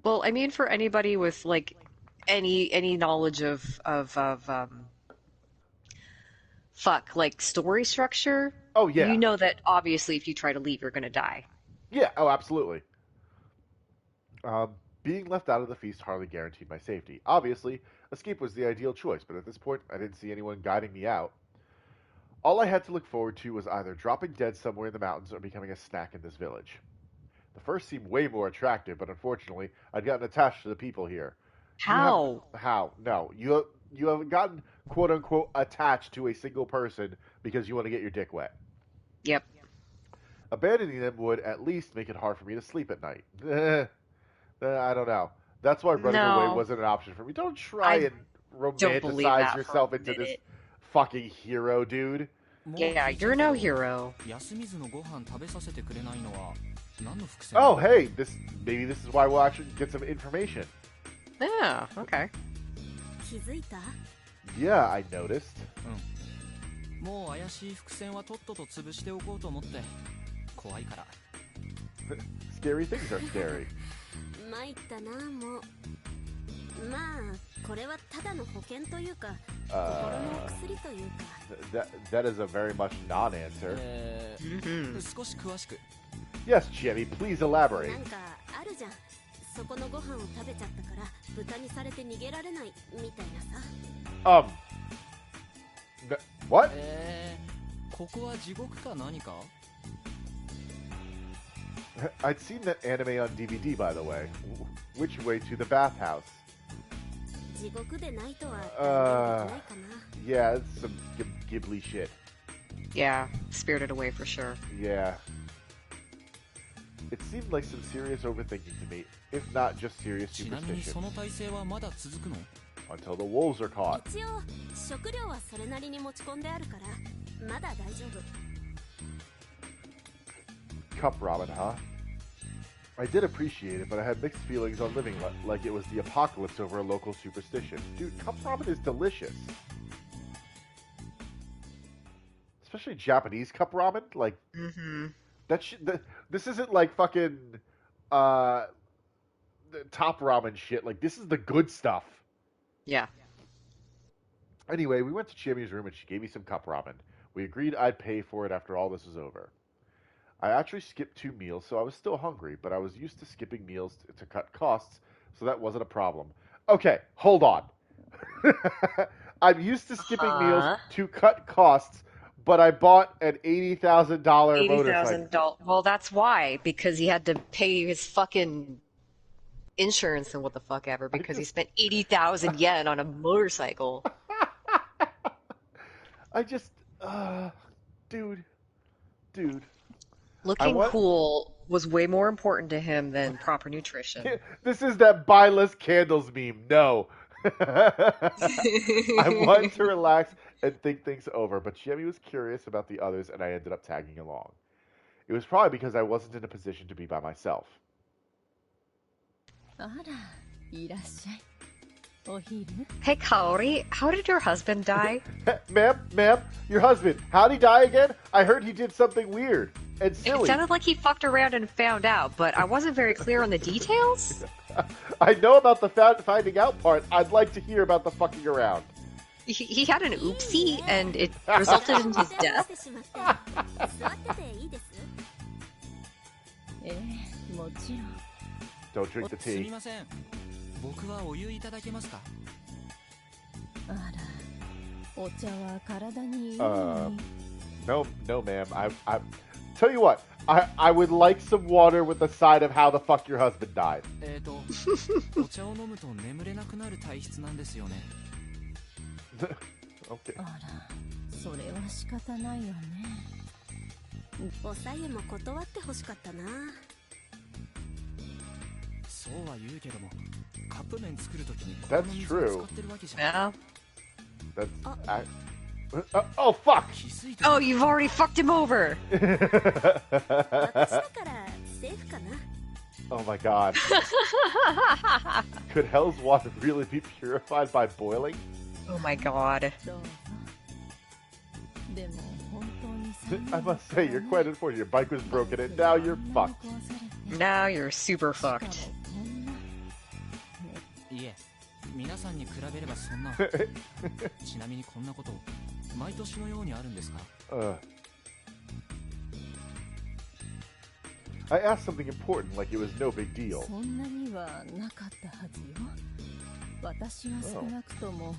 Well, I mean, for anybody with, like, any knowledge of like, story structure... Oh, yeah. You know that, obviously, if you try to leave, you're gonna die. Yeah, oh, absolutely. Being left out of the feast hardly guaranteed my safety. Obviously, escape was the ideal choice, but at this point, I didn't see anyone guiding me out. All I had to look forward to was either dropping dead somewhere in the mountains or becoming a snack in this village. The first seemed way more attractive, but unfortunately, I'd gotten attached to the people here. How? How? No. You haven't gotten, quote-unquote, attached to a single person because you want to get your dick wet. Yep. Abandoning them would at least make it hard for me to sleep at night. I don't know. That's why running away wasn't an option for me. Don't try and romanticize yourself into this fucking hero, dude. Yeah, you're no hero. Oh, hey, maybe this is why we'll actually get some information. Yeah, okay. Yeah, I noticed. Scary things are scary. That is a very much non-answer. Yes, Chiemi, please elaborate. What? I'd seen that anime on DVD, by the way. Which way to the bathhouse? Yeah, it's some Ghibli shit. Yeah, Spirited Away for sure. Yeah. It seemed like some serious overthinking to me, if not just serious superstition. Until the wolves are caught. Cup ramen, huh? I did appreciate it, but I had mixed feelings on living like it was the apocalypse over a local superstition. Dude, cup ramen is delicious. Especially Japanese cup ramen. Like, this isn't like fucking top ramen shit. Like, this is the good stuff. Yeah. Anyway, we went to Chiemi's room and she gave me some cup ramen. We agreed I'd pay for it after all this was over. I actually skipped 2 meals, so I was still hungry, but I was used to skipping meals to cut costs, so that wasn't a problem. Okay, hold on. I'm used to skipping meals to cut costs, but I bought an $80,000 motorcycle. Well, that's why, because he had to pay his fucking insurance and what the fuck ever, because he spent 80,000 yen on a motorcycle. Dude. Looking cool was way more important to him than proper nutrition. This is that buyless candles meme. No. I wanted to relax and think things over, but Chiemi was curious about the others, and I ended up tagging along. It was probably because I wasn't in a position to be by myself. Hey, Kaori, how did your husband die? Ma'am, your husband, how'd he die again? I heard he did something weird and silly. It sounded like he fucked around and found out, but I wasn't very clear on the details. I know about the finding out part. I'd like to hear about the fucking around. He had an oopsie, and it resulted in his death. Don't drink the tea. No, ma'am. I tell you what. I would like some water with the side of how the fuck your husband died. Okay. それは仕方ないよね。おさゆも断ってほしかったな。そうは言うけども、カップ麺作るときに That's true. 使ってるわけじゃん。 Yeah. Oh fuck! Oh, you've already fucked him over. Oh my god. Could hell's water really be purified by boiling? Oh my god. I must say, you're quite unfortunate. Your bike was broken and now you're fucked. Now you're super fucked. いえ、皆さんに比べればそんな。ちなみにこんなこと毎年のようにあるんですか? I asked something important like it was no big deal. そんなにはなかったはずよ。私は少なくとも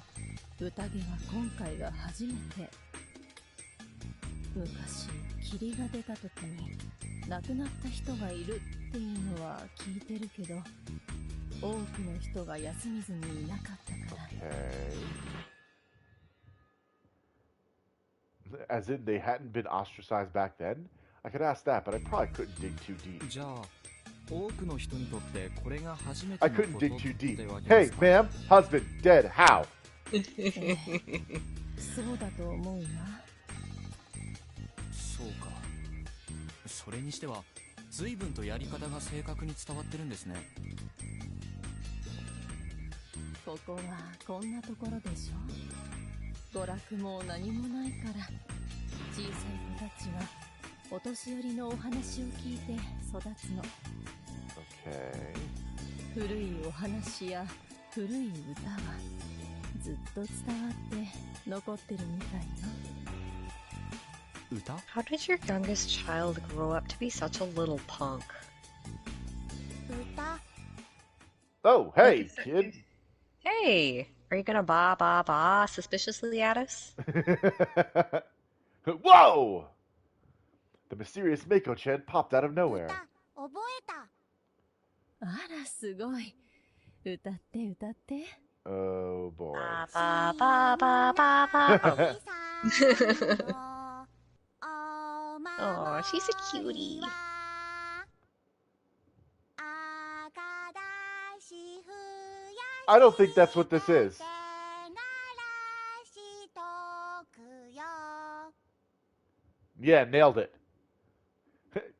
宴は今回が初めて。昔霧が出た時に亡くなった人がいるっていうのは聞いてるけど、多くの人が休みずにいなかったから。As in they hadn't been ostracized back then? I could ask that, but I probably couldn't dig too deep. じゃあ、多くの人にとってこれが初めて I の couldn't こと dig too って deep. わけ Hey, ですか? ma'am, husband, dead, how? そうだと思うわ。そうか。それにしては、随分とやり方が正確に伝わってるんですね。ここはこんなところでしょ。娯楽も何もないから、小さい子たちはお年寄りのお話を聞いて育つの。古いお話や古い歌はずっと伝わって残ってるみたいよ。歌? How did your youngest child grow up to be such a little punk? 歌? Oh, hey, kid. Hey, are you gonna ba suspiciously at us? Whoa! The mysterious Mako-chan popped out of nowhere. あら、すごい。歌って歌って。Oh boy. Ba ba ba ba ba. Oh, she's a cutie. I don't think that's what this is. Yeah, nailed it.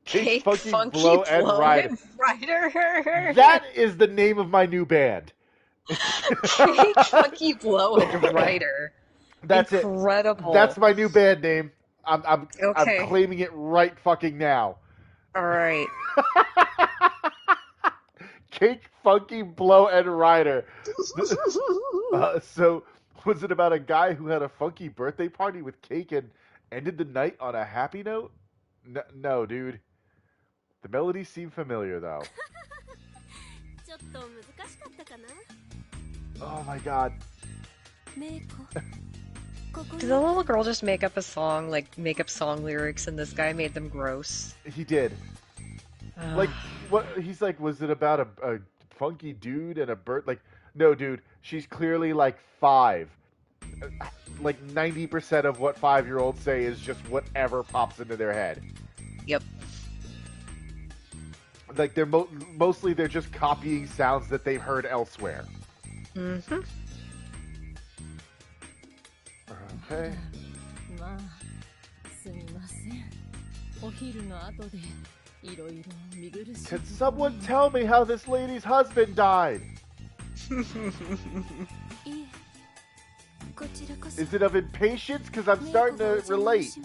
Cake Funky Blow and Rider. That is the name of my new band. Cake Funky Blow and Rider. That's incredible. It. That's my new band name. I'm okay. claiming it right fucking now. All right. Cake Funky Blow and Rider. So, was it about a guy who had a funky birthday party with cake and ended the night on a happy note? No, dude. The melodies seem familiar, though. Oh my god. Did the little girl just make up a song, like make up song lyrics, and this guy made them gross? He did. Like, what? He's like, was it about a funky dude and a bird? Like, no, dude. She's clearly like 5. Like 90% of what 5-year-olds say is just whatever pops into their head. Yep. Like they're mostly they're just copying sounds that they've heard elsewhere. Mm-hmm. Okay. Can someone tell me how this lady's husband died? Is it of impatience? Because I'm starting to relate.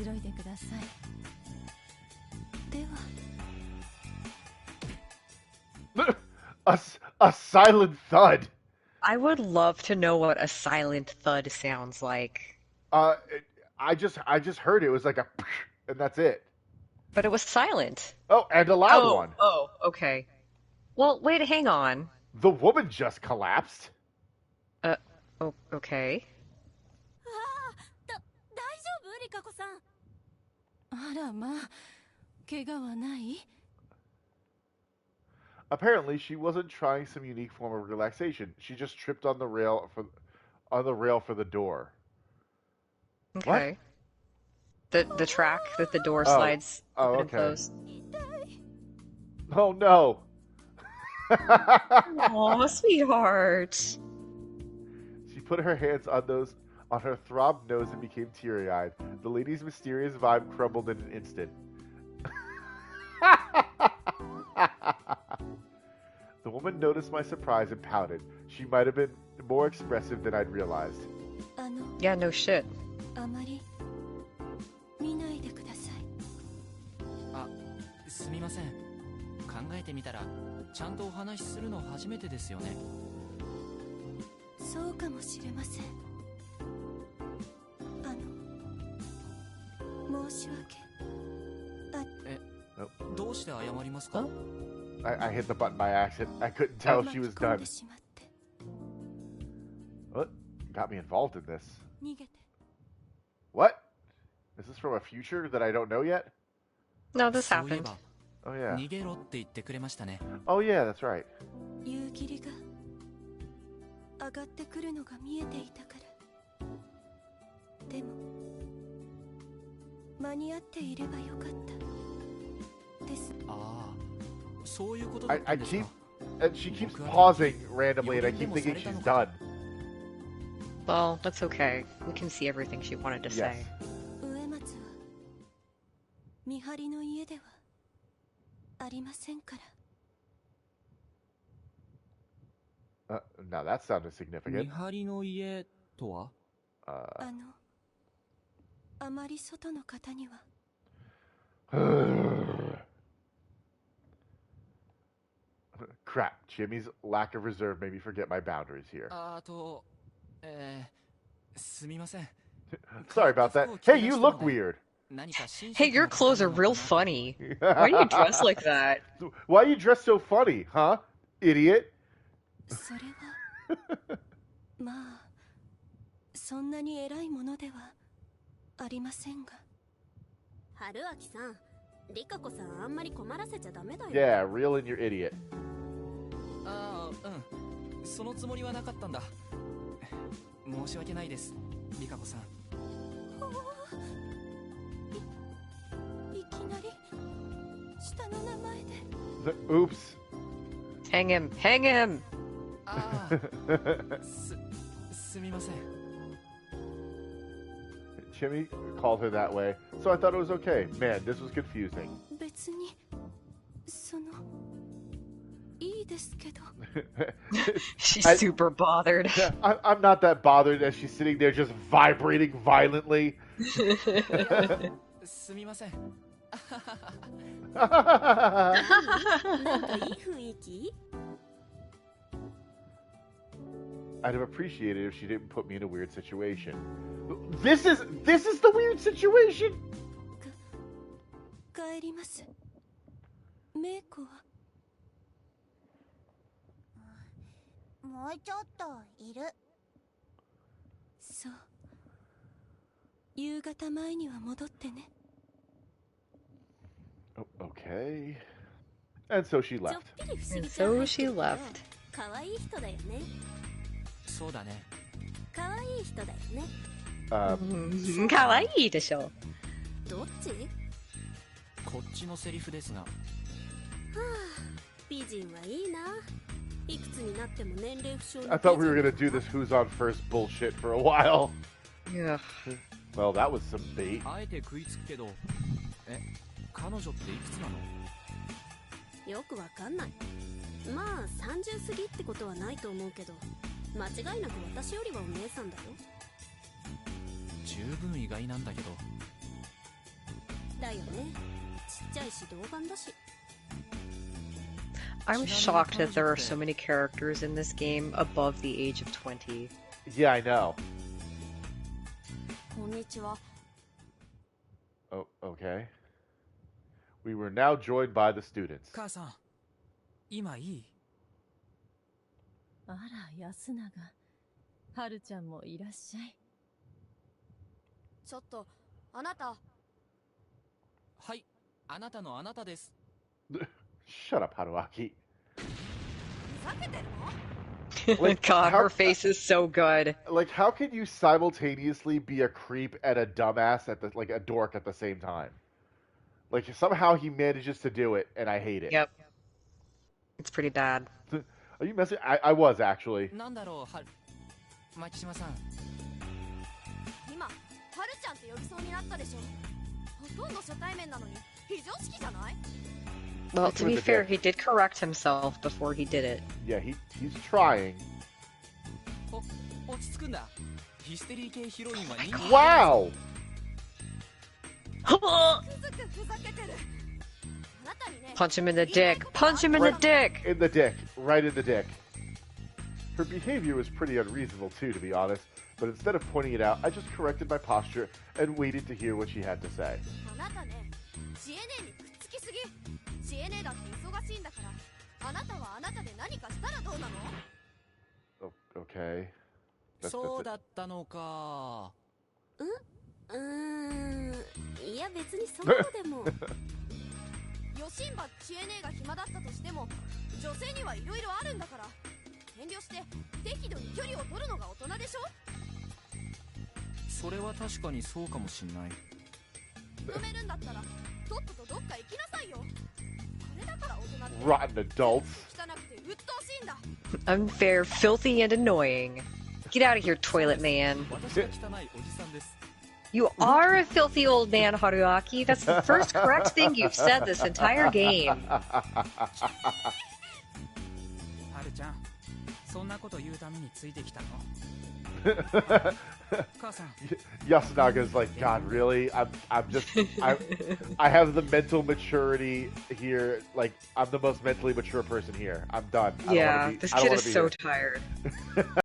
移ろいでください。では。A silent thud. I would love to know what a silent thud sounds like. I just heard it was like a, and that's it. But it was silent. Oh, and a loud one. Oh, okay. Well, wait, hang on. The woman just collapsed. Oh, okay. 大丈夫リカ子さん。あらまあ、怪我はない？ Apparently, she wasn't trying some unique form of relaxation. She just tripped on the rail for the door. Okay. What? The track that the door slides open and close. Oh no. Aw, sweetheart. She put her hands on her throbbed nose and became teary-eyed. The lady's mysterious vibe crumbled in an instant. The woman noticed my surprise and pouted. She might have been more expressive than I'd realized. Yeah, no shit. あまり見ないでください。あ、すみません。考えてみたら、ちゃんとお話しするの初めてですよね。そうかもしれません。申し訳。どうして謝りますか？ I hit the button by accident. I couldn't tell if she was done. What? Got me involved in this. What? Is this from a future that I don't know yet? No, this happened. Oh yeah. 逃げろって言ってくれましたね。 Oh yeah, that's right. 夕霧が上がってくるのが見えていたから。でも間に合っていればよかったです。ああ、そういうことだったんですか。And she keeps pausing randomly, and I keep thinking she's done. Well, that's okay. We can see everything she wanted to say. 上松は見張りの家ではありませんから。Now that sounded significant. 見張りの家とは？あまり外の方には。Crap, Chiemi's lack of reserve made me forget my boundaries here. すみません。 Sorry about that. Hey, you look weird. Hey, your clothes are real funny. Why do you dress like that? Why you dress so funny, huh? Idiot. それはまあそんなに偉いものではありませんが。春秋さん、リカ子さんあんまり困らせちゃダメだよ。Yeah, reel in your idiot. ああ、うん。そのつもりはなかったんだ。申し訳ないです、リカ子さん。いきなり下の名前で。Oops. Hang him! Hang him! ああ、すみません。Chiemi called her that way, so I thought it was okay. Man, this was confusing. 別にそのいいですけど。She's super bothered. I'm not that bothered as she's sitting there just vibrating violently. すみません。なんかいい雰囲気I'd have appreciated if she didn't put me in a weird situation. This is the weird situation. 帰ります。メイコはもうちょっといる。そう。夕方前には戻ってね。Okay. And so she left. And so she left. 可愛い人だよね。そうだね。可愛い人だよね。可愛いでしょ。どっち？こっちのセリフですが。はあ、美人はいいな。いくつになっても年齢不詳。 I thought we were gonna do this who's on first bullshit for a while. Yeah. Well, that was some bait. あえて食いつくけど、彼女っていくつなの？よくわかんない。まあ30過ぎってことはないと思うけど、間違いなく私よりはお姉さんだよ。十分意外なんだけど。I'm shocked that there are so many characters in this game above the age of 20. Yeah, I know. Oh, okay. We were now joined by the students. 母さん、今いい？あら、安永。はるちゃんもいらっしゃい。ちょっと、あなた。はい、あなたのあなたです。Shut up, Haruaki. ふざけてるの？ Like, God, her face is so good. Like, how can you simultaneously be a creep and a dumbass like a dork at the same time? Like, somehow he manages to do it, and I hate it. Yep. It's pretty bad. Are you messing? I was, actually. なんだろう、牧島さん。今、はるちゃんって呼びそうになったでしょ。ほとんど初対面なのに、非常識じゃない？ Well, to be fair, he did correct himself before he did it. Yeah, he's trying. Wow! Punch him in the dick! Punch him in the dick! In the dick. Right in the dick. Her behavior was pretty unreasonable too, to be honest, but instead of pointing it out, I just corrected my posture and waited to hear what she had to say. Okay. そうだったのか。いや別にそうでも。ヨシンバチエネが暇だったとしても、女性にはいろいろあるんだから、遠慮して適度に距離を取るのが大人でしょ。それは確かにそうかもしんない。認めるんだったら、とっととどっか行きなさいよ。これだから大人って。Rotten adults. 汚くて鬱陶しいんだ。Unfair, filthy, and annoying. Get out of here, toilet man. You are a filthy old man, Haruaki. That's the first correct thing you've said this entire game. Haru-chan, そんなこと言うためについてきたの? Yasunaga's like, God, really? I have the mental maturity here. Like, I'm the most mentally mature person here. I'm done. Yeah, this kid is so tired.